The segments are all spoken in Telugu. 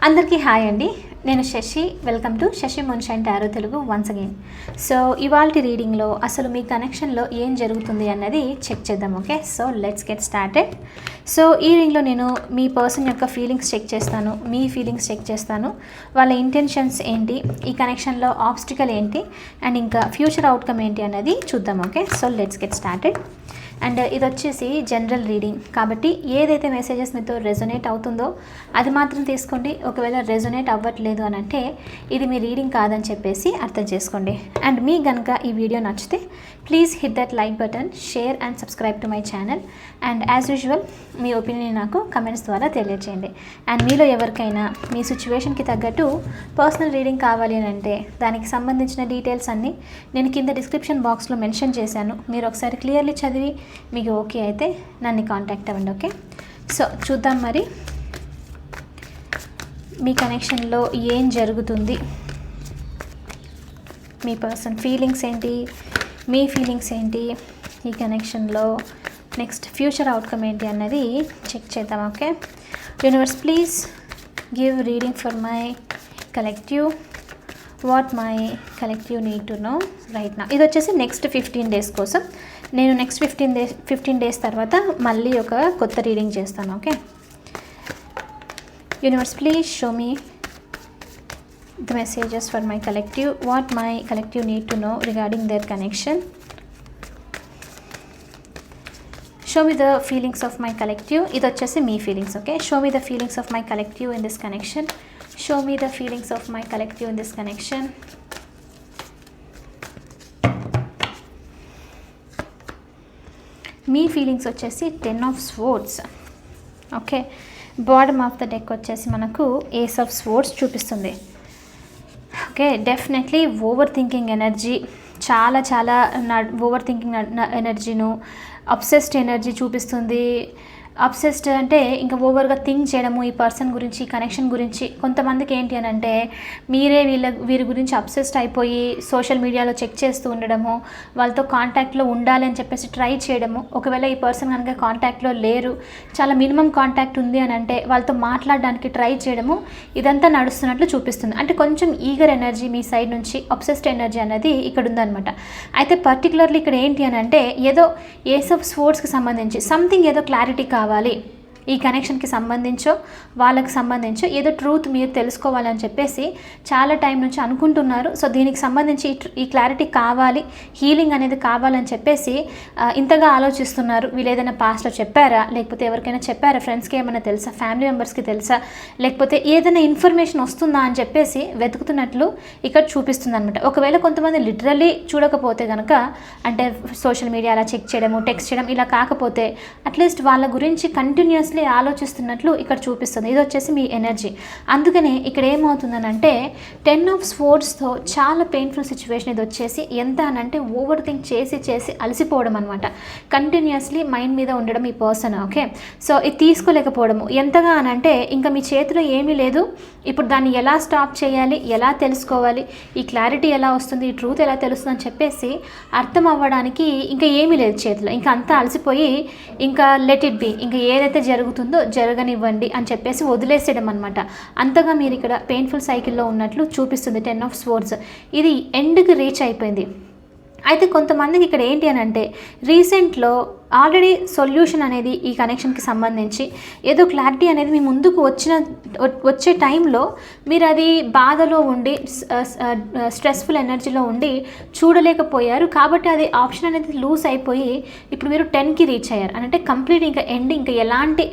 అందరికీ హాయ్ అండి. నేను Shashi. Welcome to Shashi moonshine tarot Telugu once again. So ఇవాల్టి రీడింగ్లో అసలు మీ కనెక్షన్లో ఏం జరుగుతుంది అన్నది చెక్ చేద్దాం. Okay, so let's get started. So ఈ రీడింగ్లో నేను మీ పర్సన్ యొక్క ఫీలింగ్స్ చెక్ చేస్తాను, మీ ఫీలింగ్స్ చెక్ చేస్తాను, వాళ్ళ ఇంటెన్షన్స్ ఏంటి, ఈ కనెక్షన్లో ఆబ్స్టికల్ ఏంటి, అండ్ ఇంకా ఫ్యూచర్ అవుట్కమ్ ఏంటి అన్నది చూద్దాం. Okay, so let's get started. And ఇది వచ్చేసి జనరల్ రీడింగ్ కాబట్టి ఏదైతే మెసేజెస్ మీతో రెజొనేట్ అవుతుందో అది మాత్రం తీసుకోండి. ఒకవేళ రెజొనేట్ అవ్వట్లేదు అని అంటే ఇది మీ రీడింగ్ కాదని చెప్పేసి అర్థం చేసుకోండి. అండ్ మీ కనుక ఈ వీడియో నచ్చితే please hit that like button, share and subscribe to my channel. And as usual me opinion నాకు కమెంట్స్ ద్వారా తెలియజేయండి. అండ్ మీలో ఎవరికైనా మీ సిచ్యువేషన్కి తగ్గట్టు పర్సనల్ రీడింగ్ కావాలి అని అంటే దానికి సంబంధించిన డీటెయిల్స్ అన్నీ నేను కింద డిస్క్రిప్షన్ బాక్స్లో మెన్షన్ చేశాను. మీరు ఒకసారి క్లియర్లీ చదివి మీకు ఓకే అయితే నన్ను కాంటాక్ట్ అవ్వండి. ఓకే, సో చూద్దాం మరి మీ కనెక్షన్లో ఏం జరుగుతుంది, మీ పర్సన్ ఫీలింగ్స్ ఏంటి, మీ ఫీలింగ్స్ ఏంటి, ఈ కనెక్షన్లో నెక్స్ట్ ఫ్యూచర్ అవుట్కమ్ ఏంటి అన్నది చెక్ చేద్దాం. Okay, universe please give reading for my collective, what my collective need to no right నా. ఇది వచ్చేసి నెక్స్ట్ 15 days కోసం. నేను నెక్స్ట్ 15 days తర్వాత మళ్ళీ ఒక కొత్త రీడింగ్ చేస్తాను. Okay, universe please show me the messages for my collective, what my collective need to know regarding their connection. Show me the feelings of my collective. ఇది వచ్చేసి మీ feelings. Okay, show me the feelings of my collective in this connection. Show me the feelings of my collective in this connection. Me feelings వచ్చేసి 10 of Swords. Okay, bottom of the deck వచ్చేసి మనకు Ace of Swords చూపిస్తుంది. Okay, definitely over thinking energy, చాలా ఓవర్ థింకింగ్ ఎనర్జీను, అబ్సెస్డ్ ఎనర్జీ చూపిస్తుంది. అబ్సెస్డ్ అంటే ఇంకా ఓవర్గా థింక్ చేయడము ఈ పర్సన్ గురించి, కనెక్షన్ గురించి. కొంతమందికి ఏంటి అని అంటే మీరే వీరి గురించి అబ్సెస్డ్ అయిపోయి సోషల్ మీడియాలో చెక్ చేస్తూ ఉండడము, వాళ్ళతో కాంటాక్ట్లో ఉండాలి అని చెప్పేసి ట్రై చేయడము. ఒకవేళ ఈ పర్సన్ కనుక కాంటాక్ట్లో లేరు, చాలా మినిమం కాంటాక్ట్ ఉంది అని అంటే వాళ్ళతో మాట్లాడడానికి ట్రై చేయడము, ఇదంతా నడుస్తున్నట్లు చూపిస్తుంది. అంటే కొంచెం ఈగర్ ఎనర్జీ మీ సైడ్ నుంచి, అబ్సెస్డ్ ఎనర్జీ అనేది ఇక్కడ ఉందన్నమాట. అయితే పర్టికులర్లీ ఇక్కడ ఏంటి అని అంటే ఏదో ఏస్ ఆఫ్ స్వోర్డ్స్కి సంబంధించి సంథింగ్ ఏదో క్లారిటీ కావాలి, ఈ కనెక్షన్కి సంబంధించో వాళ్ళకి సంబంధించో ఏదో ట్రూత్ మీరు తెలుసుకోవాలని చెప్పేసి చాలా టైం నుంచి అనుకుంటున్నారు. సో దీనికి సంబంధించి ఈ క్లారిటీ కావాలి, హీలింగ్ అనేది కావాలని చెప్పేసి ఇంతగా ఆలోచిస్తున్నారు. వీళ్ళు ఏదైనా పాస్ట్లో చెప్పారా, లేకపోతే ఎవరికైనా చెప్పారా, ఫ్రెండ్స్కి ఏమైనా తెలుసా, ఫ్యామిలీ మెంబర్స్కి తెలుసా, లేకపోతే ఏదైనా ఇన్ఫర్మేషన్ వస్తుందా అని చెప్పేసి వెతుకుతున్నట్లు ఇక్కడ చూపిస్తుంది అనమాట. ఒకవేళ కొంతమంది లిటరల్లీ చూడకపోతే కనుక, అంటే సోషల్ మీడియా అలా చెక్ చేయడము, టెక్స్ట్ చేయడం ఇలా కాకపోతే అట్లీస్ట్ వాళ్ళ గురించి కంటిన్యూస్లీ ఆలోచిస్తున్నట్లు ఇక్కడ చూపిస్తుంది. ఇది వచ్చేసి మీ ఎనర్జీ. అందుకనే ఇక్కడ ఏమవుతుందనంటే 10 of Swordsతో చాలా పెయిన్ఫుల్ సిచ్యువేషన్ ఇది వచ్చేసి. ఎంత అనంటే ఓవర్ థింక్ చేసి అలసిపోవడం అనమాట. కంటిన్యూస్లీ మైండ్ మీద ఉండడం ఈ పర్సన్. ఓకే, సో ఇది తీసుకోలేకపోవడము. ఎంతగా అనంటే ఇంకా మీ చేతిలో ఏమీ లేదు, ఇప్పుడు దాన్ని ఎలా స్టాప్ చేయాలి, ఎలా తెలుసుకోవాలి, ఈ క్లారిటీ ఎలా వస్తుంది, ఈ ట్రూత్ ఎలా తెలుస్తుంది అని చెప్పేసి అర్థం అవ్వడానికి ఇంకా ఏమీ లేదు చేతిలో. ఇంకా అంతా అలసిపోయి ఇంకా లెట్ ఇట్ బి, ఇంకా ఏదైతే జరుగుతుందో జరగనివ్వండి అని చెప్పేసి వదిలేసేయడం అనమాట. అంతగా మీరు ఇక్కడ పెయిన్ఫుల్ సైకిల్లో ఉన్నట్లు చూపిస్తుంది 10 of Swords. ఇది ఎండ్కి రీచ్ అయిపోయింది. అయితే కొంతమందికి ఇక్కడ ఏంటి అని అంటే రీసెంట్లో ఆల్రెడీ సొల్యూషన్ అనేది ఈ కనెక్షన్కి సంబంధించి ఏదో క్లారిటీ అనేది మీ ముందుకు వచ్చే టైంలో మీరు అది బాధలో ఉండి స్ట్రెస్ఫుల్ ఎనర్జీలో ఉండి చూడలేకపోయారు. కాబట్టి అది ఆప్షన్ అనేది లూజ్ అయిపోయి ఇప్పుడు మీరు 10కి రీచ్ అయ్యారు అని అంటే కంప్లీట్ ఇంకా ఎండ్, ఇంకా ఎలాంటి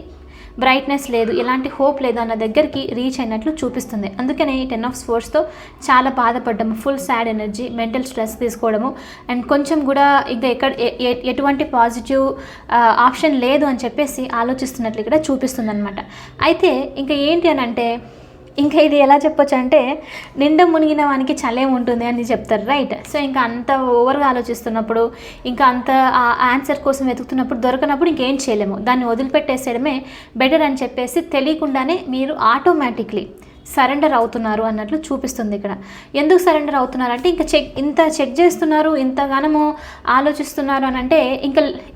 బ్రైట్నెస్ లేదు, ఎలాంటి హోప్ లేదు అన్న దగ్గరికి రీచ్ అయినట్లు చూపిస్తుంది. అందుకనే ఈ 10 of Swordsతో చాలా బాధపడ్డము, full sad energy, mental stress తీసుకోవడము, అండ్ కొంచెం కూడా ఇంకా ఎటువంటి పాజిటివ్ ఆప్షన్ లేదు అని చెప్పేసి ఆలోచిస్తున్నట్లు ఇక్కడ చూపిస్తుంది అనమాట. అయితే ఇంకా ఏంటి అని అంటే ఇంకా ఇది ఎలా చెప్పొచ్చు అంటే నిండా మునిగిన వానికి చలేం ఉంటుంది అని చెప్తారు, రైట్? సో ఇంకా అంత ఓవర్గా ఆలోచిస్తున్నప్పుడు, ఇంకా అంత ఆ ఆన్సర్ కోసం వెతుకుతున్నప్పుడు దొరకనప్పుడు ఇంకేం చేయలేము, దాన్ని వదిలిపెట్టేసేయడమే బెటర్ అని చెప్పేసి తెలియకుండానే మీరు ఆటోమేటిక్లీ సరెండర్ అవుతున్నారు అన్నట్లు చూపిస్తుంది ఇక్కడ. ఎందుకు సరెండర్ అవుతున్నారంటే ఇంత చెక్ చేస్తున్నారు, ఇంతగానము ఆలోచిస్తున్నారు అని అంటే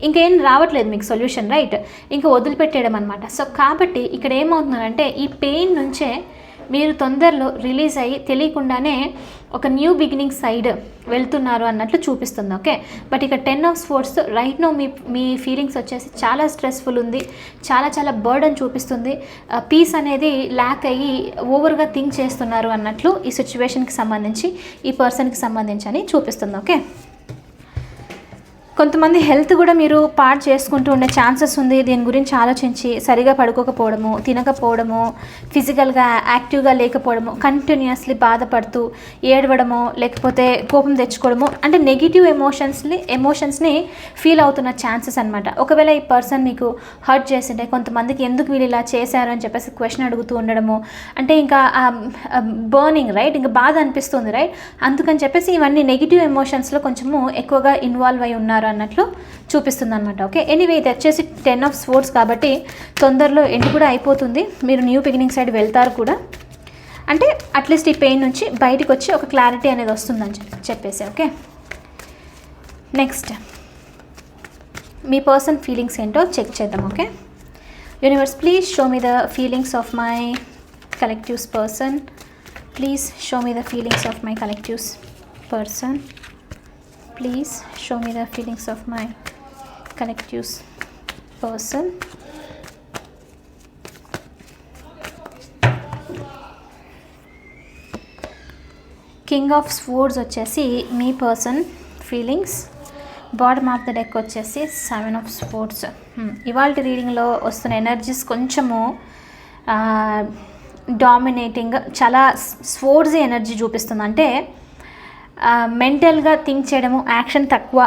ఇంకేం రావట్లేదు మీకు సొల్యూషన్, రైట్? ఇంకా వదిలిపెట్టేయడం అనమాట. సో కాబట్టి ఇక్కడ ఏమవుతున్నారంటే ఈ పెయిన్ నుంచే మీరు తొందరలో రిలీజ్ అయ్యి తెలియకుండానే ఒక న్యూ బిగినింగ్ సైడ్ వెళ్తున్నారు అన్నట్లు చూపిస్తుంది. ఓకే, బట్ ఇక 10 ఆఫ్ స్పోర్ట్స్ రైట్ నో మీ ఫీలింగ్స్ వచ్చేసి చాలా స్ట్రెస్ఫుల్ ఉంది, చాలా బర్డన్ చూపిస్తుంది. పీస్ అనేది ల్యాక్ అయ్యి ఓవర్గా థింక్ చేస్తున్నారు అన్నట్లు ఈ సిచ్యువేషన్కి సంబంధించి, ఈ పర్సన్కి సంబంధించి అని చూపిస్తుంది. ఓకే, కొంతమంది హెల్త్ కూడా మీరు పాడు చేసుకుంటూ ఉండే ఛాన్సెస్ ఉంది. దీని గురించి ఆలోచించి సరిగా పడుకోకపోవడము, తినకపోవడము, ఫిజికల్గా యాక్టివ్గా లేకపోవడము, కంటిన్యూస్లీ బాధపడుతూ ఏడవడము, లేకపోతే కోపం తెచ్చుకోవడము, అంటే నెగిటివ్ ఎమోషన్స్ని ఫీల్ అవుతున్న ఛాన్సెస్ అనమాట. ఒకవేళ ఈ పర్సన్ మీకు హర్ట్ చేసింటే కొంతమందికి ఎందుకు వీళ్ళు ఇలా చేశారు అని చెప్పేసి క్వశ్చన్ అడుగుతూ ఉండడము, అంటే ఇంకా బర్నింగ్ రైట్, ఇంకా బాధ అనిపిస్తుంది రైట్, అందుకని చెప్పేసి ఇవన్నీ నెగిటివ్ ఎమోషన్స్లో కొంచెము ఎక్కువగా ఇన్వాల్వ్ అయి ఉన్నారు అన్నట్లు చూపిస్తుంది అనమాట. ఓకే, ఎనీవే ఇది వచ్చేసి 10 ఆఫ్ స్పోర్ట్స్ కాబట్టి తొందరలో ఎండ్ కూడా అయిపోతుంది. మీరు న్యూ బిగినింగ్ సైడ్ వెళ్తారు కూడా, అంటే అట్లీస్ట్ ఈ పెయిన్ నుంచి బయటకు వచ్చి ఒక క్లారిటీ అనేది వస్తుందని చెప్పేసి. ఓకే, నెక్స్ట్ మీ పర్సన్ ఫీలింగ్స్ ఏంటో చెక్ చేద్దాం. Okay, universe please show me the feelings of my collectives person. Please show me the feelings of my collectives person. Please show me the feelings of my collectives person. King of Swords వచ్చేసి మీ person feelings. Bottom of the deck వచ్చేసి 7 ఆఫ్ స్వోర్డ్స్. ఇవాళ రీడింగ్లో వస్తున్న ఎనర్జీస్ కొంచెము డామినేటింగ్, చాలా స్వోర్డ్స్ ఎనర్జీ చూపిస్తుంది. అంటే మెంటల్గా థింక్ చేయడము, యాక్షన్ తక్కువ,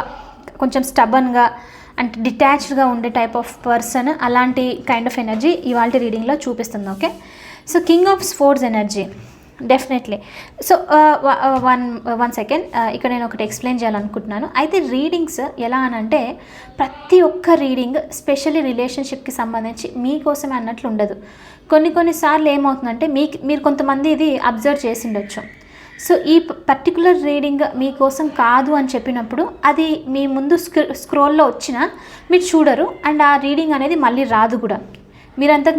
కొంచెం స్టబన్గా అంటే డిటాచ్డ్గా ఉండే టైప్ ఆఫ్ పర్సన్, అలాంటి కైండ్ ఆఫ్ ఎనర్జీ ఇవాళ రీడింగ్లో చూపిస్తుంది. Okay, so king of swords energy definitely. So one second, ఇక్కడ నేను ఒకటి ఎక్స్ప్లెయిన్ చేయాలనుకుంటున్నాను. అయితే రీడింగ్స్ ఎలా అనంటే ప్రతి ఒక్క రీడింగ్ స్పెషల్లీ రిలేషన్షిప్కి సంబంధించి మీకోసమే అన్నట్లు ఉండదు. కొన్నిసార్లు ఏమవుతుందంటే మీరు కొంతమంది ఇది అబ్జర్వ్ చేసి ఉండొచ్చు. సో ఈ పర్టికులర్ రీడింగ్ మీకోసం కాదు అని చెప్పినప్పుడు అది మీ ముందు స్క్రోల్లో వచ్చినా మీరు చూడరు, అండ్ ఆ రీడింగ్ అనేది మళ్ళీ రాదు కూడా.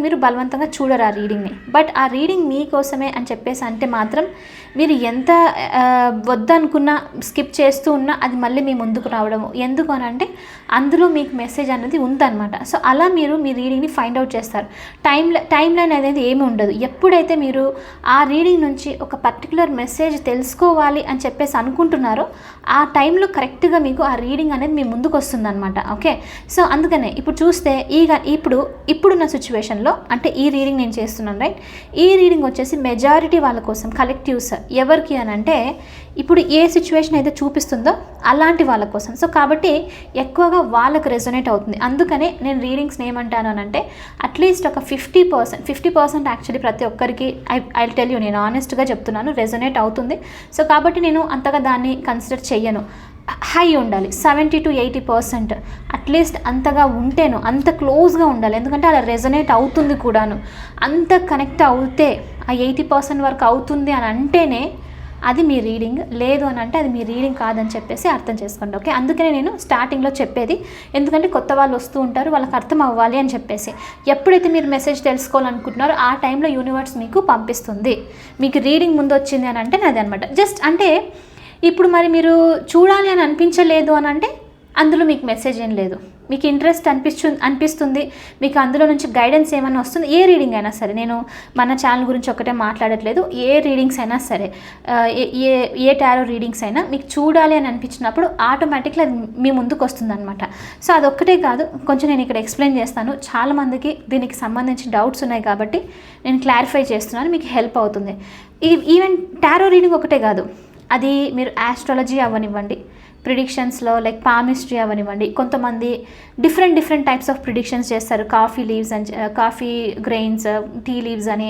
మీరు బలవంతంగా చూడరు ఆ రీడింగ్ని. బట్ ఆ రీడింగ్ మీకోసమే అని చెప్పేసి అంటే మాత్రం మీరు ఎంత వద్దనుకున్నా, స్కిప్ చేస్తూ ఉన్నా అది మళ్ళీ మీ ముందుకు రావడము. ఎందుకు అని అంటే అందులో మీకు మెసేజ్ అనేది ఉందన్నమాట. సో అలా మీరు మీ రీడింగ్ని ఫైండ్ అవుట్ చేస్తారు. టైం లైన్ అనేది ఏమి ఉండదు. ఎప్పుడైతే మీరు ఆ రీడింగ్ నుంచి ఒక పర్టికులర్ మెసేజ్ తెలుసుకోవాలి అని చెప్పేసి అనుకుంటున్నారో ఆ టైంలో కరెక్ట్గా మీకు ఆ రీడింగ్ అనేది మీ ముందుకు వస్తుందన్నమాట. ఓకే, సో అందుకనే ఇప్పుడు చూస్తే ఇప్పుడున్న సిచ్యువేషన్లో, అంటే ఈ రీడింగ్ నేను చేస్తున్నాను రైట్, ఈ రీడింగ్ వచ్చేసి మెజారిటీ వాళ్ళ కోసం, కలెక్టివ్స్ ఎవరికి అని అంటే ఇప్పుడు ఏ సిచ్యువేషన్ అయితే చూపిస్తుందో అలాంటి వాళ్ళ కోసం. సో కాబట్టి ఎక్కువగా వాళ్ళకు రెజొనేట్ అవుతుంది. అందుకనే నేను రీడింగ్స్ని ఏమంటాను అని అంటే అట్లీస్ట్ ఒక 50% యాక్చువల్లీ ప్రతి ఒక్కరికి ఐ టెల్ యూ, నేను ఆనెస్ట్గా చెప్తున్నాను, రెజొనేట్ అవుతుంది. సో కాబట్టి నేను అంతగా దాన్ని కన్సిడర్ చెయ్యను. హై ఉండాలి, 70 to 80% అట్లీస్ట్ అంతగా ఉంటేను, అంత క్లోజ్గా ఉండాలి. ఎందుకంటే అలా రెజొనేట్ అవుతుంది కూడాను. అంత కనెక్ట్ అవుతే ఆ 80% వరకు అవుతుంది అని అంటేనే అది మీ రీడింగ్, లేదు అని అంటే అది మీ రీడింగ్ కాదని చెప్పేసి అర్థం చేసుకోండి. ఓకే, అందుకనే నేను స్టార్టింగ్లో చెప్పేది, ఎందుకంటే కొత్త వాళ్ళు వస్తూ ఉంటారు, వాళ్ళకి అర్థం అవ్వాలి అని చెప్పేసి. ఎప్పుడైతే మీరు మెసేజ్ తెలుసుకోవాలనుకుంటున్నారో ఆ టైంలో యూనివర్స్ మీకు పంపిస్తుంది. మీకు రీడింగ్ ముందు వచ్చింది అని అంటే అది అనమాట. జస్ట్ అంటే ఇప్పుడు మరి మీరు చూడాలి అని అనిపించలేదు అని అంటే అందులో మీకు మెసేజ్ ఏం లేదు. మీకు ఇంట్రెస్ట్ అనిపిస్తుంది, మీకు అందులో నుంచి గైడెన్స్ ఏమైనా వస్తుంది. ఏ రీడింగ్ అయినా సరే, నేను మన ఛానల్ గురించి ఒకటే మాట్లాడట్లేదు, ఏ రీడింగ్స్ అయినా సరే, ఏ టారో రీడింగ్స్ అయినా మీకు చూడాలి అని అనిపించినప్పుడు ఆటోమేటిక్లీ అది మీ ముందుకు వస్తుంది అనమాట. సో అదొక్కటే కాదు, కొంచెం నేను ఇక్కడ ఎక్స్ప్లెయిన్ చేస్తాను. చాలామందికి దీనికి సంబంధించి డౌట్స్ ఉన్నాయి కాబట్టి నేను క్లారిఫై చేస్తున్నాను, మీకు హెల్ప్ అవుతుంది. ఈవెన్ టారో రీడింగ్ ఒకటే కాదు, అది మీరు ఆస్ట్రాలజీ అవ్వనివ్వండి, ప్రిడిక్షన్స్లో లైక్ పామిస్ట్రీ అవనివ్వండి, కొంతమంది డిఫరెంట్ టైప్స్ ఆఫ్ ప్రిడిక్షన్స్ చేస్తారు. కాఫీ లీవ్స్ అని, కాఫీ గ్రెయిన్స్, టీ లీవ్స్ అని,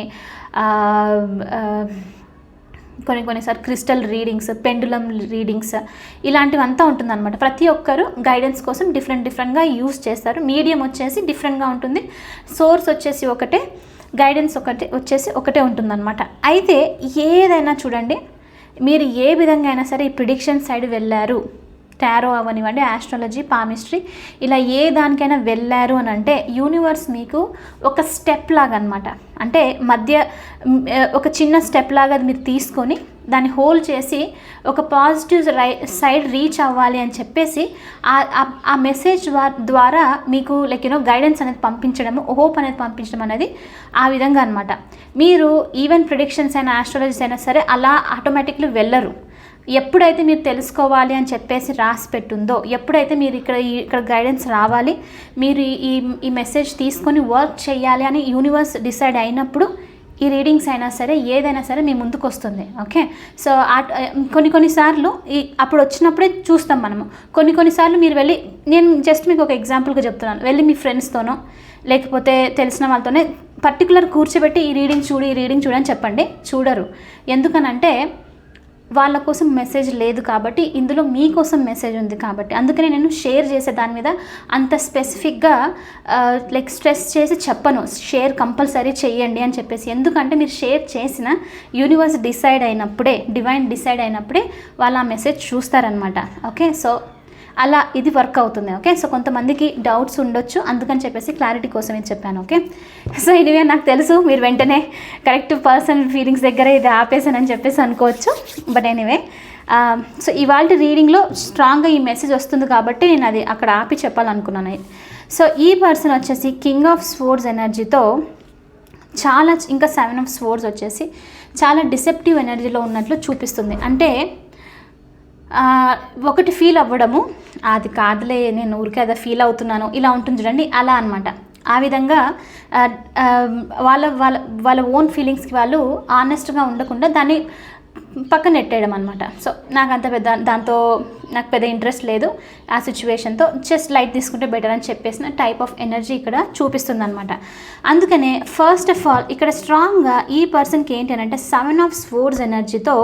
కొన్నిసార్లు క్రిస్టల్ రీడింగ్స్, పెండులం రీడింగ్స్, ఇలాంటివంతా ఉంటుందన్నమాట. ప్రతి ఒక్కరు గైడెన్స్ కోసం డిఫరెంట్గా యూస్ చేస్తారు. మీడియం వచ్చేసి డిఫరెంట్గా ఉంటుంది, సోర్స్ వచ్చేసి ఒకటే, గైడెన్స్ ఒకటే ఉంటుందన్నమాట. అయితే ఏదైనా చూడండి, మీరు ఏ విధంగా అయినా సరే ఈ ప్రిడిక్షన్ సైడ్ వెళ్ళారు, టారో అవనివ్వండి, ఆస్ట్రాలజీ, పామిస్ట్రీ, ఇలా ఏ దానికైనా వెళ్ళారు అని అంటే యూనివర్స్ మీకు ఒక స్టెప్ లాగా అనమాట, అంటే మధ్య ఒక చిన్న స్టెప్ లాగా మీరు తీసుకొని దాన్ని హోల్డ్ చేసి ఒక పాజిటివ్ సైడ్ రీచ్ అవ్వాలి అని చెప్పేసి ఆ మెసేజ్ ద్వారా మీకు లైక్ గైడెన్స్ అనేది పంపించడము, హోప్ అనేది పంపించడం అనేది ఆ విధంగా అనమాట. మీరు ఈవెన్ ప్రిడిక్షన్స్ అయినా ఆస్ట్రాలజీస్ అయినా సరే అలా ఆటోమేటిక్లీ వెళ్ళరు. ఎప్పుడైతే మీరు తెలుసుకోవాలి అని చెప్పేసి రాసి పెట్టుందో, ఎప్పుడైతే మీరు ఇక్కడ గైడెన్స్ రావాలి, మీరు ఈ మెసేజ్ తీసుకొని వర్క్ చేయాలి అని యూనివర్స్ డిసైడ్ అయినప్పుడు ఈ రీడింగ్స్ అయినా సరే ఏదైనా సరే మీ ముందుకు వస్తుంది. ఓకే, సో కొన్నిసార్లు అప్పుడు వచ్చినప్పుడే చూస్తాం మనము. కొన్నిసార్లు మీరు వెళ్ళి, నేను జస్ట్ మీకు ఒక ఎగ్జాంపుల్గా చెప్తున్నాను, వెళ్ళి మీ ఫ్రెండ్స్తోనో లేకపోతే తెలిసిన వాళ్ళతోనే పర్టికులర్ కూర్చోబెట్టి ఈ రీడింగ్ చూడు అని చెప్పండి. చూడరు. ఎందుకనంటే వాళ్ళ కోసం మెసేజ్ లేదు కాబట్టి, ఇందులో మీకోసం మెసేజ్ ఉంది కాబట్టి. అందుకనే నేను షేర్ చేసే దాని మీద అంత స్పెసిఫిక్గా లైక్ స్ట్రెస్ చేసి చెప్పను, షేర్ కంపల్సరీ చేయండి అని చెప్పేసి. ఎందుకంటే మీరు షేర్ చేసిన యూనివర్స్ డిసైడ్ అయినప్పుడే, డివైన్ డిసైడ్ అయినప్పుడే వాళ్ళు ఆ మెసేజ్ చూస్తారనమాట. ఓకే, సో అలా ఇది వర్క్ అవుతుంది. ఓకే, సో కొంతమందికి డౌట్స్ ఉండొచ్చు, అందుకని చెప్పేసి క్లారిటీ కోసం ఇది చెప్పాను. ఓకే, సో ఇదివే నాకు తెలుసు మీరు వెంటనే కరెక్ట్ పర్సనల్ ఫీలింగ్స్ దగ్గర ఇది ఆపేసానని చెప్పేసి అనుకోవచ్చు. బట్ ఎనీవే, సో ఇవాళ రీడింగ్లో స్ట్రాంగ్గా ఈ మెసేజ్ వస్తుంది కాబట్టి నేను అది అక్కడ ఆపి చెప్పాలనుకున్నాను. సో ఈ పర్సన్ వచ్చేసి కింగ్ ఆఫ్ స్వోర్డ్స్ ఎనర్జీతో చాలా, ఇంకా 7 ఆఫ్ స్వోర్డ్స్ వచ్చేసి చాలా డిసెప్టివ్ ఎనర్జీలో ఉన్నట్లు చూపిస్తుంది. అంటే ఒకటి ఫీల్ అవ్వడము, అది కాదులే నేను ఊరికే అదే ఫీల్ అవుతున్నాను, ఇలా ఉంటుంది చూడండి, అలా అనమాట. ఆ విధంగా వాళ్ళ ఓన్ ఫీలింగ్స్కి వాళ్ళు ఆనెస్ట్గా ఉండకుండా దాన్ని పక్కన నెట్టేయడం అనమాట. సో దాంతో నాకు పెద్ద ఇంట్రెస్ట్ లేదు, ఆ సిచ్యువేషన్తో జస్ట్ లైట్ తీసుకుంటే బెటర్ అని చెప్పేసిన టైప్ ఆఫ్ ఎనర్జీ ఇక్కడ చూపిస్తుంది అనమాట. అందుకనే ఫస్ట్ ఆఫ్ ఆల్ ఇక్కడ స్ట్రాంగ్గా ఈ పర్సన్కి ఏంటి అంటే 7 ఆఫ్ స్వోర్డ్స్ ఎనర్జీతో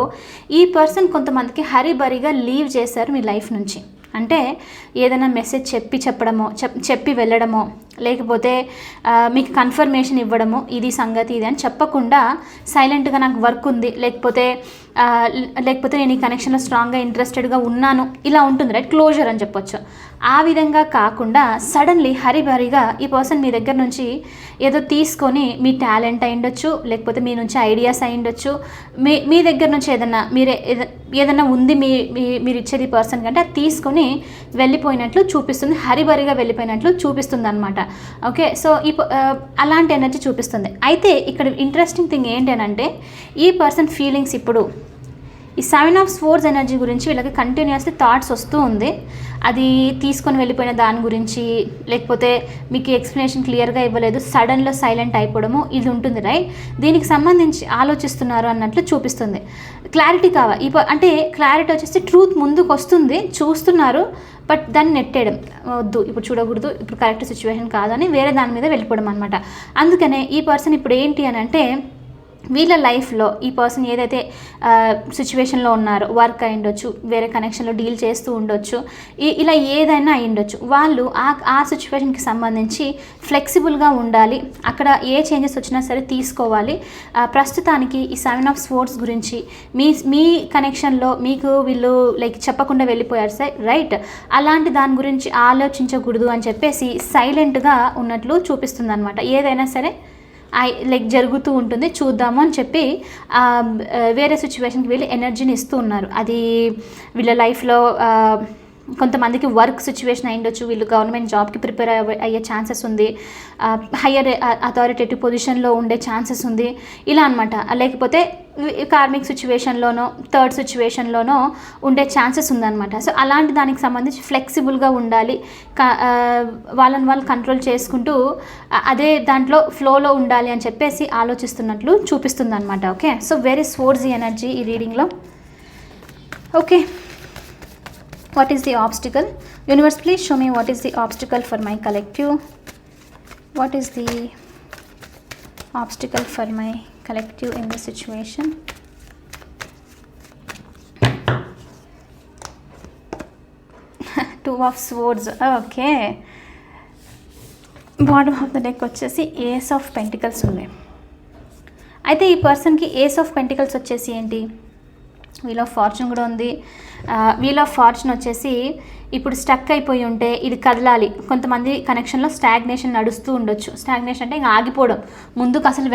ఈ పర్సన్ కొంతమందికి హరిబరిగా లీవ్ చేశారు మీ లైఫ్ నుంచి. అంటే ఏదైనా మెసేజ్ చెప్పి వెళ్ళడమో, లేకపోతే మీకు కన్ఫర్మేషన్ ఇవ్వడము, ఇది సంగతి ఇది అని చెప్పకుండా సైలెంట్గా నాకు వర్క్ ఉంది, లేకపోతే నేను ఈ కనెక్షన్లో స్ట్రాంగ్గా ఇంట్రెస్టెడ్గా ఉన్నాను, ఇలా ఉంటుంది రైట్, క్లోజర్ అని చెప్పొచ్చు. ఆ విధంగా కాకుండా సడన్లీ హరిబరిగా ఈ పర్సన్ మీ దగ్గర నుంచి ఏదో తీసుకొని, మీ టాలెంట్ అయి ఉండొచ్చు, లేకపోతే మీ నుంచి ఐడియాస్ అయి ఉండొచ్చు, మీ దగ్గర నుంచి ఏదైనా ఉంది మీరు ఇచ్చేది పర్సన్ కంటే అది తీసుకొని వెళ్ళిపోయినట్లు చూపిస్తుంది, హరిబరిగా వెళ్ళిపోయినట్లు చూపిస్తుంది అనమాట. ఓకే, సో అలాంటి ఎనర్జీ చూపిస్తుంది. అయితే ఇక్కడ ఇంట్రెస్టింగ్ థింగ్ ఏంటి అని అంటే ఈ పర్సన్ ఫీలింగ్స్ ఇప్పుడు ఈ 7 ఆఫ్ స్వోర్డ్స్ ఎనర్జీ గురించి వీళ్ళకి కంటిన్యూస్లీ థాట్స్ వస్తూ ఉంది. అది తీసుకొని వెళ్ళిపోయిన దాని గురించి, లేకపోతే మీకు ఎక్స్ప్లెనేషన్ క్లియర్గా ఇవ్వలేదు, సడన్లో సైలెంట్ అయిపోవడము, ఇది ఉంటుంది రైట్. దీనికి సంబంధించి ఆలోచిస్తున్నారు అన్నట్లు చూపిస్తుంది. క్లారిటీ అంటే క్లారిటీ వచ్చేసి ట్రూత్ ముందుకు వస్తుంది, చూస్తున్నారు, బట్ దాన్ని నెట్టేయడం, వద్దు ఇప్పుడు చూడకూడదు, ఇప్పుడు కరెక్ట్ సిచ్యువేషన్ కాదని వేరే దాని మీద వెళ్ళిపోవడం అనమాట. అందుకనే ఈ పర్సన్ ఇప్పుడు ఏంటి అని అంటే వీళ్ళ లైఫ్లో ఈ పర్సన్ ఏదైతే సిచ్యువేషన్లో ఉన్నారో, వర్క్ అయి ఉండొచ్చు, వేరే కనెక్షన్లో డీల్ చేస్తూ ఉండొచ్చు, ఇలా ఏదైనా అయి ఉండొచ్చు, వాళ్ళు ఆ సిచ్యువేషన్కి సంబంధించి ఫ్లెక్సిబుల్గా ఉండాలి, అక్కడ ఏ చేంజెస్ వచ్చినా సరే తీసుకోవాలి. ప్రస్తుతానికి ఈ 7 ఆఫ్ స్వోర్డ్స్ గురించి మీ కనెక్షన్లో మీకు వీళ్ళు లైక్ చెప్పకుండా వెళ్ళిపోయారు సార్ రైట్, అలాంటి దాని గురించి ఆలోచించకూడదు అని చెప్పేసి సైలెంట్గా ఉన్నట్లు చూపిస్తుంది అనమాట. ఏదైనా సరే లైక్ జరుగుతూ ఉంటుంది, చూద్దాము అని చెప్పి వేరే సిచ్యువేషన్కి వెళ్ళి ఎనర్జీని ఇస్తూ ఉన్నారు. అది వీళ్ళ లైఫ్లో కొంతమందికి వర్క్ సిచ్యువేషన్ అయ్యుండొచ్చు, వీళ్ళు గవర్నమెంట్ జాబ్కి ప్రిపేర్ అయ్యే ఛాన్సెస్ ఉంది, హయ్యర్ అథారిటేటివ్ పొజిషన్లో ఉండే ఛాన్సెస్ ఉంది, ఇలా అనమాట. లేకపోతే కార్మిక్ సిచ్యువేషన్లోనో, థర్డ్ సిచ్యువేషన్లోనో ఉండే ఛాన్సెస్ ఉందన్నమాట. సో అలాంటి దానికి సంబంధించి ఫ్లెక్సిబుల్గా ఉండాలి, వాళ్ళని వాళ్ళు కంట్రోల్ చేసుకుంటూ అదే దాంట్లో ఫ్లోలో ఉండాలి అని చెప్పేసి ఆలోచిస్తున్నట్లు చూపిస్తుంది అనమాట. Okay, so very swords energy ఈ రీడింగ్లో. Okay, what is the obstacle? Universe, please show me what is the obstacle for my collective. What is the obstacle for my collective in this situation? Two of swords. Okay, bottom of the deck వచ్చేసి ఏస్ ఆఫ్ పెంటికల్స్ ఉంది. అయితే ఈ పర్సన్కి ఏస్ ఆఫ్ పెంటికల్స్ వచ్చేసి ఏంటి, వీల్ ఆఫ్ ఫార్చ్యూన్ కూడా ఉంది. వీల్ ఆఫ్ ఫార్చ్యూన్ వచ్చేసి ఇప్పుడు స్టక్ అయిపోయి ఉంటే ఇది కదలాలి. కొంతమంది కనెక్షన్లో స్టాగ్నేషన్ నడుస్తూ ఉండొచ్చు. స్టాగ్నేషన్ అంటే ఇంకా ఆగిపోవడం, ముందుకు అసలు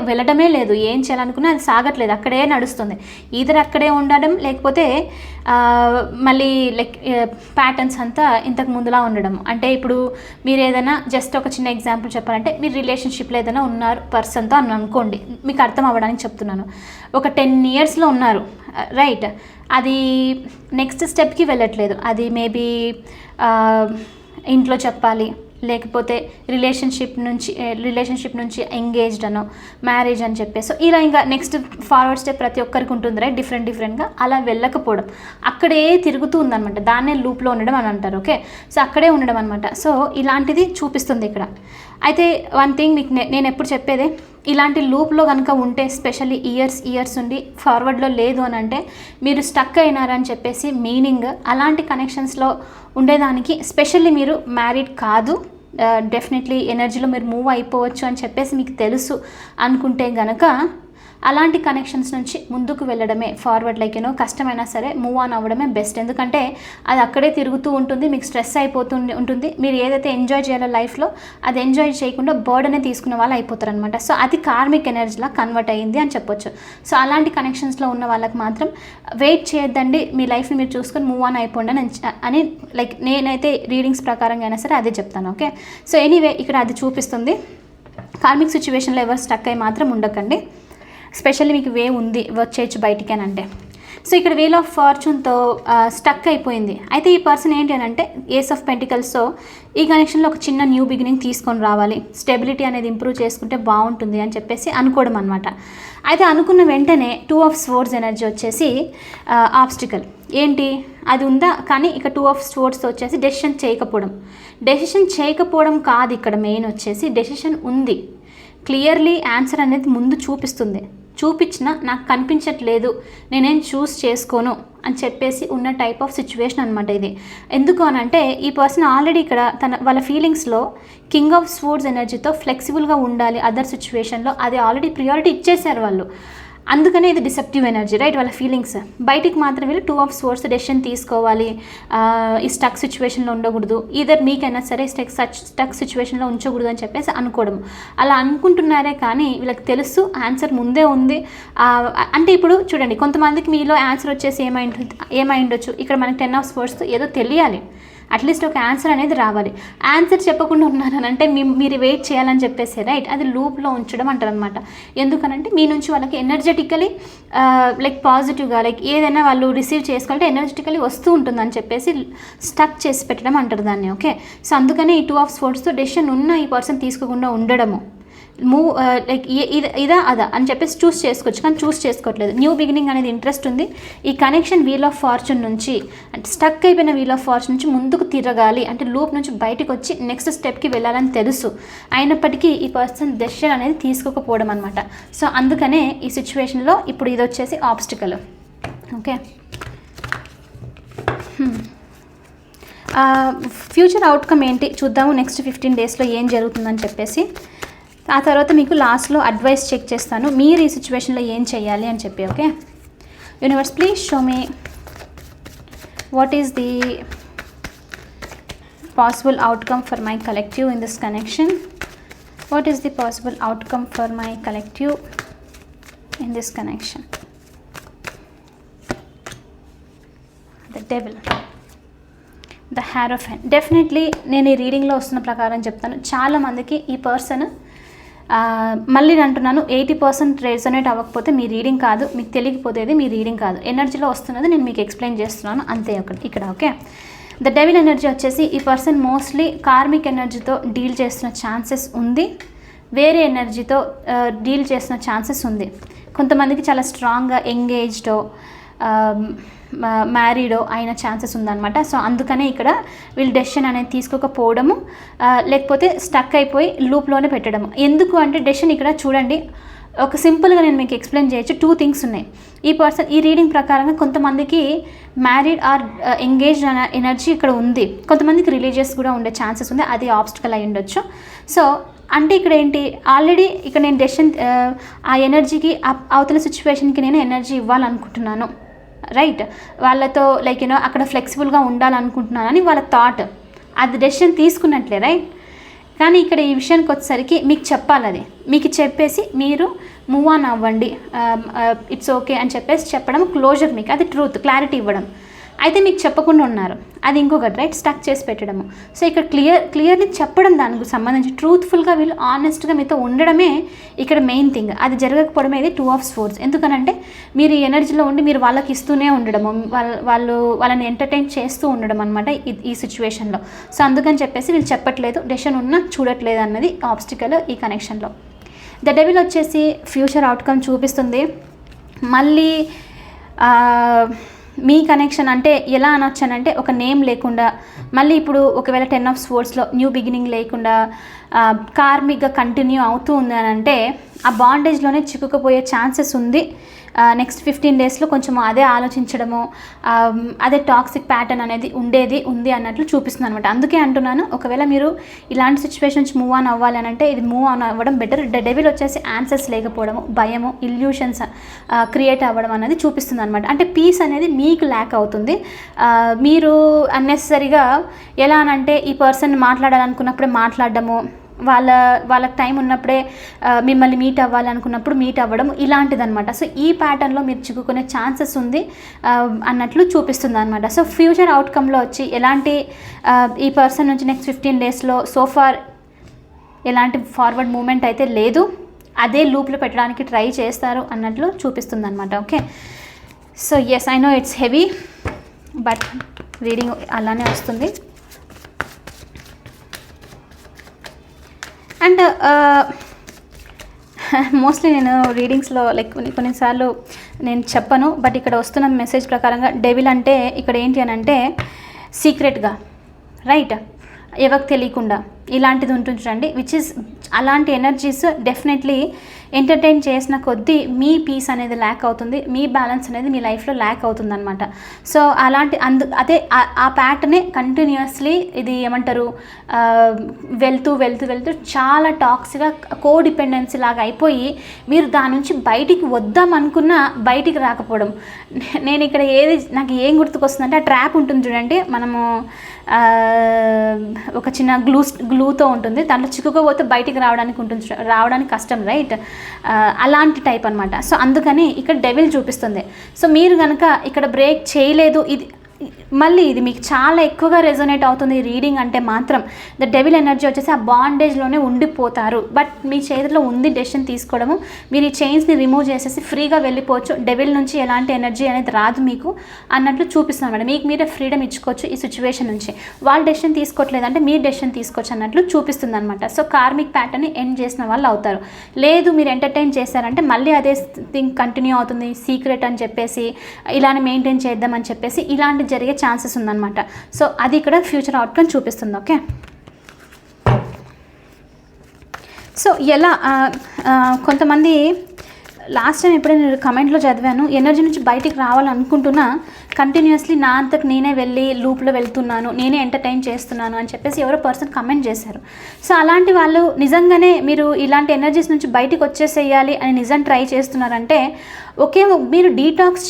వెళ్ళడమే లేదు, ఏం చేయాలనుకున్నా అది సాగట్లేదు, అక్కడే నడుస్తుంది. ఈధర్ అక్కడే ఉండడం, లేకపోతే మళ్ళీ లైక్ ప్యాటర్న్స్ అంతా ఇంతకు ముందులా ఉండడం. అంటే ఇప్పుడు మీరు ఏదైనా జస్ట్ ఒక చిన్న ఎగ్జాంపుల్ చెప్పాలంటే, మీరు రిలేషన్షిప్లో ఏదైనా ఉన్నారు పర్సన్తో అని అనుకోండి, మీకు అర్థం అవ్వడానికి చెప్తున్నాను. ఒక 10 yearsలో ఉన్నారు, రైట్, అది నెక్స్ట్ స్టెప్కి వెళ్ళట్లేదు. అది మేబీ ఇంట్లో చెప్పాలి, లేకపోతే రిలేషన్షిప్ నుంచి ఎంగేజ్డ్ అనో మ్యారేజ్ అని చెప్పేసి, సో ఇలా ఇంకా నెక్స్ట్ ఫార్వర్డ్ స్టెప్ ప్రతి ఒక్కరికి ఉంటుంది రైట్, డిఫరెంట్గా. అలా వెళ్ళకపోవడం, అక్కడే తిరుగుతూ ఉందన్నమాట, దాన్నే లూప్లో ఉండడం అని అంటారు. ఓకే, సో అక్కడే ఉండడం అనమాట. సో ఇలాంటిది చూపిస్తుంది ఇక్కడ. అయితే వన్ థింగ్ మీకు నేను ఎప్పుడు చెప్పేదే, ఇలాంటి లూప్లో కనుక ఉంటే, స్పెషల్లీ ఇయర్స్ ఉండి ఫార్వర్డ్లో లేదు అని అంటే మీరు స్టక్ అయినారని చెప్పేసి మీనింగ్. అలాంటి కనెక్షన్స్లో ఉండేదానికి, స్పెషల్లీ మీరు మ్యారీడ్ కాదు, డెఫినెట్లీ ఎనర్జీలో మీరు మూవ్ అయిపోవచ్చు అని చెప్పేసి మీకు తెలుసు అనుకుంటే గనక, అలాంటి కనెక్షన్స్ నుంచి ముందుకు వెళ్ళడమే ఫార్వర్డ్, లైక్ కష్టమైనా సరే మూవ్ ఆన్ అవ్వడమే బెస్ట్. ఎందుకంటే అది అక్కడే తిరుగుతూ ఉంటుంది, మీకు స్ట్రెస్ ఉంటుంది. మీరు ఏదైతే ఎంజాయ్ చేయాలో లైఫ్లో అది ఎంజాయ్ చేయకుండా బర్డనే తీసుకునే వాళ్ళు అయిపోతారు అనమాట. సో అది కార్మిక్ ఎనర్జీలా కన్వర్ట్ అయ్యింది అని చెప్పొచ్చు. సో అలాంటి కనెక్షన్స్లో ఉన్న వాళ్ళకి మాత్రం వెయిట్ చేయొద్దండి, మీ లైఫ్ని మీరు చూసుకొని మూవ్ ఆన్ అయిపోండి అని లైక్ నేనైతే రీడింగ్స్ ప్రకారంగా అయినా సరే అదే చెప్తాను. ఓకే, సో ఎనీవే ఇక్కడ అది చూపిస్తుంది. కార్మిక్ సిచ్యువేషన్లో ఎవరు స్టక్ అయి మాత్రం ఉండకండి, స్పెషల్లీ మీకు వే ఉంది, వచ్చేయచ్చు బయటికి అని అంటే. సో ఇక్కడ వీల్ ఆఫ్ ఫార్చ్యూన్తో స్టక్ అయిపోయింది. అయితే ఈ పర్సన్ ఏంటి అని అంటే ఏస్ ఆఫ్ పెంటికల్స్తో ఈ కనెక్షన్లో ఒక చిన్న న్యూ బిగినింగ్ తీసుకొని రావాలి, స్టెబిలిటీ అనేది ఇంప్రూవ్ చేసుకుంటే బాగుంటుంది అని చెప్పేసి అనుకోవడం అనమాట. అయితే అనుకున్న వెంటనే 2 of Swords ఎనర్జీ వచ్చేసి ఆబ్స్టికల్ ఏంటి అది ఉందా, కానీ ఇక 2 of Swordsతో వచ్చేసి డెసిషన్ చేయకపోవడం కాదు ఇక్కడ మెయిన్ వచ్చేసి, డెసిషన్ ఉంది, క్లియర్లీ ఆన్సర్ అనేది ముందు చూపించిన నాకు కనిపించట్లేదు, నేనేం చూస్ చేసుకోను అని చెప్పేసి ఉన్న టైప్ ఆఫ్ సిచ్యువేషన్ అనమాట ఇది. ఎందుకు అని అంటే ఈ పర్సన్ ఆల్రెడీ ఇక్కడ వాళ్ళ ఫీలింగ్స్లో కింగ్ ఆఫ్ స్వోర్డ్స్ ఎనర్జీతో ఫ్లెక్సిబుల్గా ఉండాలి అదర్ సిచ్యువేషన్లో, అది ఆల్రెడీ ప్రియారిటీ ఇచ్చేసారు వాళ్ళు. అందుకనే ఇది డిసెప్టివ్ ఎనర్జీ రైట్, వాళ్ళ ఫీలింగ్స్. బయటికి మాత్రం వీళ్ళు 2 of Swords డెసిషన్ తీసుకోవాలి, ఈ స్టక్ సిచ్యువేషన్లో ఉండకూడదు, ఈధర్ మీకైనా సరే స్టక్ సిచ్యువేషన్లో ఉంచకూడదు అని చెప్పేసి అనుకోవడం. అలా అనుకుంటున్నారే కానీ వీళ్ళకి తెలుసు ఆన్సర్ ముందే ఉంది. అంటే ఇప్పుడు చూడండి, కొంతమందికి మీలో ఆన్సర్ వచ్చేసి ఏమైండొచ్చు, ఇక్కడ మనకి 10 of Swords ఏదో తెలియాలి, అట్లీస్ట్ ఒక ఆన్సర్ అనేది రావాలి. ఆన్సర్ చెప్పకుండా ఉన్నారనంటే మీరు వెయిట్ చేయాలని చెప్పేసి రైట్, అది లూప్లో ఉంచడం అంటారు అనమాట. ఎందుకనంటే మీ నుంచి వాళ్ళకి ఎనర్జెటికలీ లైక్ పాజిటివ్గా లైక్ ఏదైనా వాళ్ళు రిసీవ్ చేసుకోవాలంటే ఎనర్జెటికలీ వస్తూ ఉంటుందని చెప్పేసి స్టక్ చేసి పెట్టడం అంటారు దాన్ని. ఓకే, సో అందుకనే ఈ 2 of Swordsతో డెసిషన్ ఉన్న ఈ పర్సన్ తీసుకోకుండా ఉండడము, మూవ్ లైక్ ఇదా అదా అని చెప్పేసి చూస్ చేసుకోవచ్చు, కానీ చూస్ చేసుకోవట్లేదు. న్యూ బిగినింగ్ అనేది ఇంట్రెస్ట్ ఉంది. ఈ కనెక్షన్ వీల్ ఆఫ్ ఫార్చ్యూన్ నుంచి అంటే స్టక్ అయిపోయిన వీల్ ఆఫ్ ఫార్చ్యూన్ నుంచి ముందుకు తిరగాలి అంటే లూప్ నుంచి బయటకు వచ్చి నెక్స్ట్ స్టెప్కి వెళ్ళాలని తెలుసు, అయినప్పటికీ ఈ పర్సన్ డెసిషన్ అనేది తీసుకోకపోవడం అనమాట. సో అందుకనే ఈ సిచ్యువేషన్లో ఇప్పుడు ఇది వచ్చేసి ఆబ్స్టికల్. ఓకే, ఫ్యూచర్ అవుట్కమ్ ఏంటి చూద్దాము, నెక్స్ట్ 15 daysలో ఏం జరుగుతుందని చెప్పేసి. ఆ తర్వాత మీకు లాస్ట్లో అడ్వైస్ చెక్ చేస్తాను, మీరు ఈ సిచ్యువేషన్లో ఏం చేయాలి అని చెప్పి. Okay, universe please show me what is the possible outcome for my collective in this connection. What is the possible outcome for my collective in this connection. The devil, the hierophant. Definitely నేను ఈ రీడింగ్లో వస్తున్న ప్రకారం చెప్తాను, చాలామందికి ఈ పర్సన్ మళ్ళీ అంటున్నాను 80% రెజొనేట్ అవ్వకపోతే మీ రీడింగ్ కాదు, మీకు తెలియకపోతేది మీ రీడింగ్ కాదు, ఎనర్జీలో వస్తున్నది నేను మీకు ఎక్స్ప్లెయిన్ చేస్తున్నాను అంతే ఇక్కడ. ఓకే, ద డెవిల్ ఎనర్జీ వచ్చేసి ఈ పర్సన్ మోస్ట్లీ కార్మిక్ ఎనర్జీతో డీల్ చేస్తున్న ఛాన్సెస్ ఉంది, వేరే ఎనర్జీతో డీల్ చేస్తున్న ఛాన్సెస్ ఉంది. కొంతమందికి చాలా స్ట్రాంగ్గా ఎంగేజ్డో మ్యారీడో అయిన ఛాన్సెస్ ఉందన్నమాట. సో అందుకనే ఇక్కడ వీళ్ళు డెసిషన్ అనేది తీసుకోకపోవడము, లేకపోతే స్టక్ అయిపోయి లూప్లోనే పెట్టడము. ఎందుకు అంటే డెసిషన్ ఇక్కడ చూడండి, ఒక సింపుల్గా నేను మీకు ఎక్స్ప్లెయిన్ చేయొచ్చు. 2 things ఉన్నాయి. ఈ పర్సన్ ఈ రీడింగ్ ప్రకారంగా కొంతమందికి మ్యారీడ్ ఆర్ ఎంగేజ్డ్ అనే ఎనర్జీ ఇక్కడ ఉంది, కొంతమందికి రిలీజియస్ కూడా ఉండే ఛాన్సెస్ ఉంది, అది ఆబ్స్టికల్ అయి ఉండొచ్చు. సో అంటే ఇక్కడ ఏంటి, ఆల్రెడీ ఇక్కడ నేను డెసిషన్ ఆ ఎనర్జీకి అవతల సిచ్యువేషన్కి నేను ఎనర్జీ ఇవ్వాలనుకుంటున్నాను, రైట్, వాళ్ళతో లైక్ యూనో అక్కడ ఫ్లెక్సిబుల్గా ఉండాలనుకుంటున్నానని వాళ్ళ థాట్, అది డెసిషన్ తీసుకున్నట్లే రైట్. కానీ ఇక్కడ ఈ విషయానికి వచ్చేసరికి మీకు చెప్పాలి, అది మీకు చెప్పేసి మీరు మూవ్ ఆన్ అవ్వండి, ఇట్స్ ఓకే అని చెప్పేసి చెప్పడం క్లోజర్, మీకు అది ట్రూత్, క్లారిటీ ఇవ్వడం. అయితే మీకు చెప్పకుండా ఉన్నారు, అది ఇంకొకటి రైట్, స్టక్ చేసి పెట్టడము. సో ఇక్కడ క్లియర్లీ చెప్పడం, దానికి సంబంధించి ట్రూత్ఫుల్గా వీళ్ళు ఆనెస్ట్గా మీతో ఉండడమే ఇక్కడ మెయిన్ థింగ్. అది జరగకపోవడమే ఇది 2 of Swords. ఎందుకనంటే మీరు ఈ ఎనర్జీలో ఉండి మీరు వాళ్ళకి ఇస్తూనే ఉండడము, వాళ్ళని ఎంటర్టైన్ చేస్తూ ఉండడం అనమాట ఈ సిచ్యువేషన్లో. సో అందుకని చెప్పేసి వీళ్ళు చెప్పట్లేదు, డెసిషన్ ఉన్నా చూడట్లేదు అన్నది ఆబ్స్టికల్ ఈ కనెక్షన్లో. ద డెవిల్ వచ్చేసి ఫ్యూచర్ అవుట్కమ్ చూపిస్తుంది. మళ్ళీ మీ కనెక్షన్ అంటే ఎలా అనొచ్చానంటే, ఒక నేమ్ లేకుండా మళ్ళీ ఇప్పుడు ఒకవేళ 10 of Swordsలో న్యూ బిగినింగ్ లేకుండా కార్మిక్గా కంటిన్యూ అవుతూ ఉంది అని అంటే ఆ బాండేజ్లోనే చిక్కుకుపోయే ఛాన్సెస్ ఉంది. నెక్స్ట్ 15 daysలో కొంచెం అదే ఆలోచించడము, అదే టాక్సిక్ ప్యాటర్న్ అనేది ఉంది అన్నట్లు చూపిస్తుంది అనమాట. అందుకే అంటున్నాను, ఒకవేళ మీరు ఇలాంటి సిచ్యువేషన్ నుంచి మూవ్ ఆన్ అవ్వాలి అని అంటే ఇది మూవ్ ఆన్ అవ్వడం బెటర్. డెవిల్ వచ్చేసి ఆన్సర్స్ లేకపోవడము, భయము, ఇల్యూషన్స్ క్రియేట్ అవ్వడం అనేది చూపిస్తుంది అనమాట. అంటే పీస్ అనేది మీకు ల్యాక్ అవుతుంది. మీరు అన్నెసరీగా ఎలా అనంటే ఈ పర్సన్ మాట్లాడాలనుకున్నప్పుడే మాట్లాడడము, వాళ్ళకి టైం ఉన్నప్పుడే మిమ్మల్ని మీట్ అవ్వాలనుకున్నప్పుడు మీట్ అవ్వడం, ఇలాంటిదనమాట. సో ఈ ప్యాటర్న్లో మీరు చిక్కుకునే ఛాన్సెస్ ఉంది అన్నట్లు చూపిస్తుంది అనమాట. సో ఫ్యూచర్ అవుట్కమ్లో వచ్చి ఎలాంటి ఈ పర్సన్ నుంచి నెక్స్ట్ 15 daysలో సోఫార్ ఎలాంటి ఫార్వర్డ్ మూమెంట్ అయితే లేదు, అదే లూప్లో పెట్టడానికి ట్రై చేస్తారు అన్నట్లు చూపిస్తుంది అనమాట. Okay, so yes I know it's heavy, but reading అలానే వస్తుంది. అండ్ మోస్ట్లీ నేను రీడింగ్స్లో లైక్ కొన్నిసార్లు నేను చెప్పను, బట్ ఇక్కడ వస్తున్న మెసేజ్ ప్రకారంగా డెవిల్ అంటే ఇక్కడ ఏంటి అని అంటే సీక్రెట్గా రైట్, ఎవరికి తెలియకుండా ఇలాంటిది ఉంటుంది చూడండి, విచ్ ఇస్ అలాంటి ఎనర్జీస్ డెఫినెట్లీ ఎంటర్టైన్ చేసిన కొద్దీ మీ పీస్ అనేది ల్యాక్ అవుతుంది, మీ బ్యాలెన్స్ అనేది మీ లైఫ్లో ల్యాక్ అవుతుంది అనమాట. సో అలాంటి అదే ఆ ప్యాటర్నే కంటిన్యూస్లీ ఇది ఏమంటారు వెళ్తూ చాలా టాక్సిక్గా కోడిపెండెన్సీ లాగా అయిపోయి మీరు దాని నుంచి బయటికి వద్దాం అనుకున్నా బయటికి రాకపోవడం. నేను ఇక్కడ నాకు ఏం గుర్తుకొస్తుందంటే ఆ ట్రాప్ ఉంటుంది చూడండి, మనము ఒక చిన్న గ్లూతో ఉంటుంది, దాంట్లో చిక్కుకోపోతే బయటికి రావడానికి కష్టం రైట్, అలాంటి టైప్ అనమాట. సో అందుకని ఇక్కడ డెవిల్ చూపిస్తుంది. సో మీరు కనుక ఇక్కడ బ్రేక్ చేయలేదు, మళ్ళీ ఇది మీకు చాలా ఎక్కువగా రెజోనేట్ అవుతుంది ఈ రీడింగ్ అంటే మాత్రం ద డెవిల్ ఎనర్జీ వచ్చేసి ఆ బాండేజ్లోనే ఉండిపోతారు. బట్ మీ చేతిలో ఉంది డెసిషన్ తీసుకోవడము, మీరు ఈ చైన్స్ని రిమూవ్ చేసేసి ఫ్రీగా వెళ్ళిపోవచ్చు, డెవిల్ నుంచి ఎలాంటి ఎనర్జీ అనేది రాదు మీకు అన్నట్లు చూపిస్తుంది మేడం. మీకు మీరే ఫ్రీడమ్ ఇచ్చుకోవచ్చు ఈ సిచ్యువేషన్ నుంచి. వాళ్ళు డెసిషన్ తీసుకోవట్లేదు అంటే మీరు డెసిషన్ తీసుకోవచ్చు అన్నట్లు చూపిస్తుంది అనమాట. సో కార్మిక్ ప్యాటర్న్ని ఎండ్ చేసిన వాళ్ళు అవుతారు. లేదు మీరు ఎంటర్టైన్ చేశారంటే మళ్ళీ అదే థింగ్ కంటిన్యూ అవుతుంది, సీక్రెట్ అని చెప్పేసి ఇలానే మెయింటైన్ చేద్దామని చెప్పేసి ఇలాంటి జరిగే ఛాన్సెస్ ఉందన్నమాట. సో అది ఇక్కడ ఫ్యూచర్ అవుట్కమ్ చూపిస్తుంది. ఓకే, సో ఎలా కొంతమంది లాస్ట్ టైం ఎప్పుడైనా నేను కమెంట్లో చదివాను, ఎనర్జీ నుంచి బయటికి రావాలనుకుంటున్నా కంటిన్యూస్లీ నా అంతకు నేనే వెళ్ళి లూప్లో వెళ్తున్నాను, నేనే ఎంటర్టైన్ చేస్తున్నాను అని చెప్పేసి ఎవరో పర్సన్ కమెంట్ చేశారు. సో అలాంటి వాళ్ళు నిజంగానే మీరు ఇలాంటి ఎనర్జీస్ నుంచి బయటికి వచ్చేసేయాలి అని నిజం ట్రై చేస్తున్నారంటే ఓకే, మీరు డీటాక్స్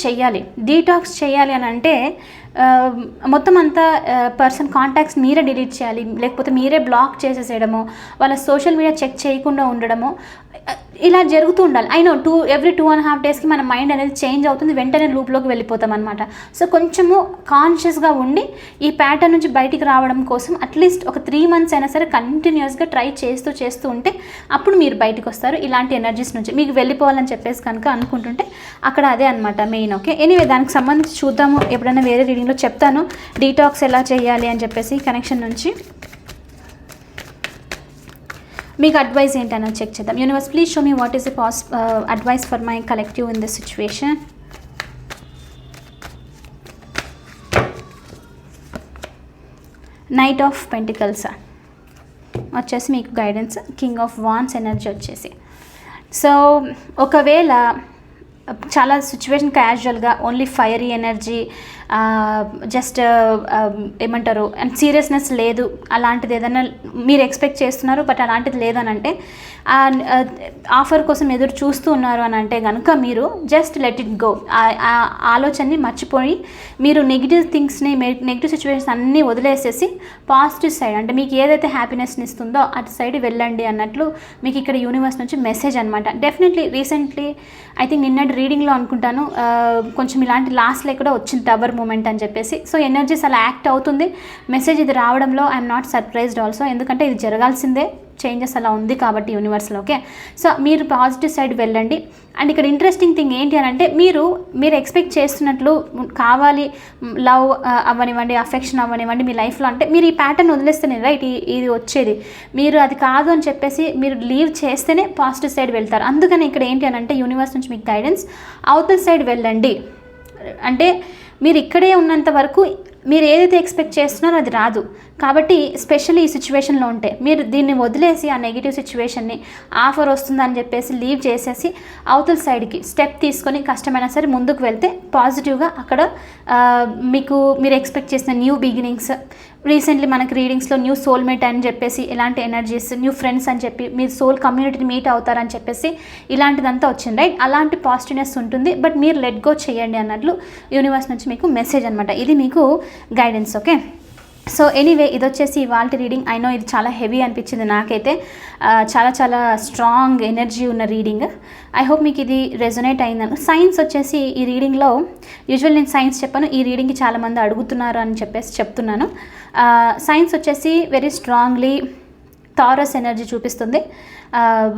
చేయాలి అని అంటే మొత్తం అంతా పర్సన్ కాంటాక్ట్స్ మీరే డిలీట్ చేయాలి, లేకపోతే మీరే బ్లాక్ చేసేసేయడము, వాళ్ళ సోషల్ మీడియా చెక్ చేయకుండా ఉండడము, ఇలా జరుగుతూ ఉండాలి. అయినో ఎవ్రీ 2.5 daysకి మన మైండ్ అనేది చేంజ్ అవుతుంది, వెంటనే లూప్లోకి వెళ్ళిపోతాం అనమాట. సో కొంచెము కాన్షియస్గా ఉండి ఈ ప్యాటర్న్ నుంచి బయటికి రావడం కోసం అట్లీస్ట్ ఒక 3 months అయినా సరే కంటిన్యూస్గా ట్రై చేస్తూ ఉంటే అప్పుడు మీరు బయటకు వస్తారు ఇలాంటి ఎనర్జీస్ నుంచి. మీకు వెళ్ళిపోవాలని చెప్పేసి కనుక అనుకుంటుంటే అక్కడ అదే అనమాట మెయిన్. ఓకే, ఎనీవే దానికి సంబంధించి చూద్దాము, ఎప్పుడైనా వేరే రీడింగ్లో చెప్తాను డీటాక్స్ ఎలా చేయాలి అని చెప్పేసి కనెక్షన్ నుంచి. మీకు అడ్వైస్ ఏంటన్నా చెక్ చేద్దాం. Universe please show me what is the advice for my collective in this situation. Knight of pentacles వచ్చేసి మీకు guidance, king of wands energy వచ్చేసి. సో ఒకవేళ చాలా సిచ్యువేషన్ క్యాజువల్గా ఓన్లీ ఫైరీ ఎనర్జీ, జస్ట్ ఏమంటారు అండ్ సీరియస్నెస్ లేదు, అలాంటిది ఏదైనా మీరు ఎక్స్పెక్ట్ చేస్తున్నారు బట్ అలాంటిది లేదనంటే ఆఫర్ కోసం ఎదురు చూస్తూ ఉన్నారు అని అంటే కనుక మీరు జస్ట్ లెట్ ఇట్ గో. ఆ ఆలోచనని మర్చిపోయి మీరు నెగిటివ్ థింగ్స్ని, నెగిటివ్ సిచ్యువేషన్స్ అన్నీ వదిలేసేసి పాజిటివ్ సైడ్, అంటే మీకు ఏదైతే హ్యాపీనెస్ని ఇస్తుందో అటు సైడ్ వెళ్ళండి అన్నట్లు మీకు ఇక్కడ యూనివర్స్ నుంచి మెసేజ్ అనమాట. డెఫినెట్లీ రీసెంట్లీ ఐ థింక్ నిన్నటి రీడింగ్లో అనుకుంటాను కొంచెం ఇలాంటి లాస్ట్లో కూడా వచ్చింది టవర్ మూమెంట్ అని చెప్పేసి. సో ఎనర్జీస్ అలా యాక్ట్ అవుతుంది. మెసేజ్ ఇది రావడంలో ఐఎమ్ నాట్ సర్ప్రైజ్డ్ ఆల్సో, ఎందుకంటే ఇది జరగాల్సిందే, చేంజెస్ అలా ఉంది కాబట్టి యూనివర్స్లో. ఓకే, సో మీరు పాజిటివ్ సైడ్ వెళ్ళండి. అండ్ ఇక్కడ ఇంట్రెస్టింగ్ థింగ్ ఏంటి అని అంటే మీరు ఎక్స్పెక్ట్ చేస్తున్నట్లు కావాలి, లవ్ అవ్వనివ్వండి, అఫెక్షన్ అవ్వనివ్వండి మీ లైఫ్లో, అంటే మీరు ఈ ప్యాటర్న్ వదిలేస్తేనే రైట్ ఇది వచ్చేది. మీరు అది కాదు అని చెప్పేసి మీరు లీవ్ చేస్తేనే పాజిటివ్ సైడ్ వెళ్తారు. అందుకని ఇక్కడ ఏంటి అని అంటే యూనివర్స్ నుంచి మీకు గైడెన్స్, అవతల సైడ్ వెళ్ళండి. అంటే మీరు ఇక్కడే ఉన్నంత వరకు మీరు ఏదైతే ఎక్స్పెక్ట్ చేస్తున్నారో అది రాదు. కాబట్టి స్పెషల్లీ ఈ సిచ్యువేషన్లో ఉంటే మీరు దీన్ని వదిలేసి ఆ నెగిటివ్ సిచ్యువేషన్ని ఆఫర్ వస్తుందని చెప్పేసి లీవ్ చేసేసి అవతల సైడ్కి స్టెప్ తీసుకొని కష్టమైనా సరే ముందుకు వెళ్తే పాజిటివ్గా అక్కడ మీరు ఎక్స్పెక్ట్ చేసిన న్యూ బిగినింగ్స్, రీసెంట్లీ మనకి రీడింగ్స్లో న్యూ సోల్మేట్ అని చెప్పేసి ఇలాంటి ఎనర్జీస్, న్యూ ఫ్రెండ్స్ అని చెప్పి మీరు సోల్ కమ్యూనిటీని మీట్ అవుతారని చెప్పేసి ఇలాంటిదంతా వచ్చింది రైట్. అలాంటి పాజిటివ్నెస్ ఉంటుంది, బట్ మీరు లెట్ గో చేయండి అన్నట్లు యూనివర్స్ నుంచి మీకు మెసేజ్ అనమాట. ఇది మీకు గైడెన్స్. ఓకే, సో ఎనీవే ఇది వచ్చేసి ఇవాళ రీడింగ్. ఐ నో ఇది చాలా హెవీ అనిపించింది నాకైతే, చాలా చాలా స్ట్రాంగ్ ఎనర్జీ ఉన్న రీడింగ్. ఐ హోప్ మీకు ఇది రెజొనేట్ అయిందని. సైన్స్ వచ్చేసి ఈ రీడింగ్లో యూజువల్ నేను సైన్స్ చెప్పాను, ఈ రీడింగ్కి చాలామంది అడుగుతున్నారు అని చెప్పేసి చెప్తున్నాను. సైన్స్ వచ్చేసి వెరీ స్ట్రాంగ్లీ టారస్ ఎనర్జీ చూపిస్తుంది.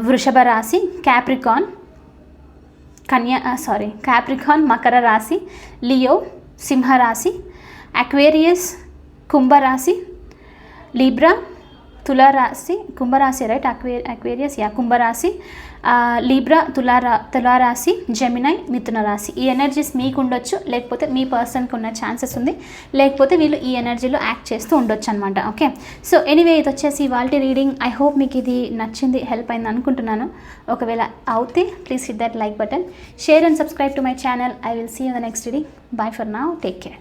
వృషభ రాశి, క్యాప్రికాన్, క్యాప్రికాన్, మకర రాశి, లియో సింహరాశి, అక్వేరియస్ కుంభరాశి, లిబ్రా తులారాశి, కుంభరాశి రైట్, అక్వేరియస్ కుంభరాశి, లిబ్రా తులారాశి, జెమినై మిథున రాశి. ఈ ఎనర్జీస్ మీకు ఉండొచ్చు, లేకపోతే మీ పర్సన్కి ఉన్న ఛాన్సెస్ ఉంది, లేకపోతే వీళ్ళు ఈ ఎనర్జీలో యాక్ట్ చేస్తూ ఉండొచ్చు అనమాట. ఓకే, సో ఎనీవే ఇది వచ్చేసి ఇవాళ రీడింగ్. ఐ హోప్ మీకు ఇది నచ్చింది, హెల్ప్ అయింది అనుకుంటున్నాను. ఒకవేళ అవుతే please hit that like button, share and subscribe to my channel. I will see you the next reading. Bye for now, take care.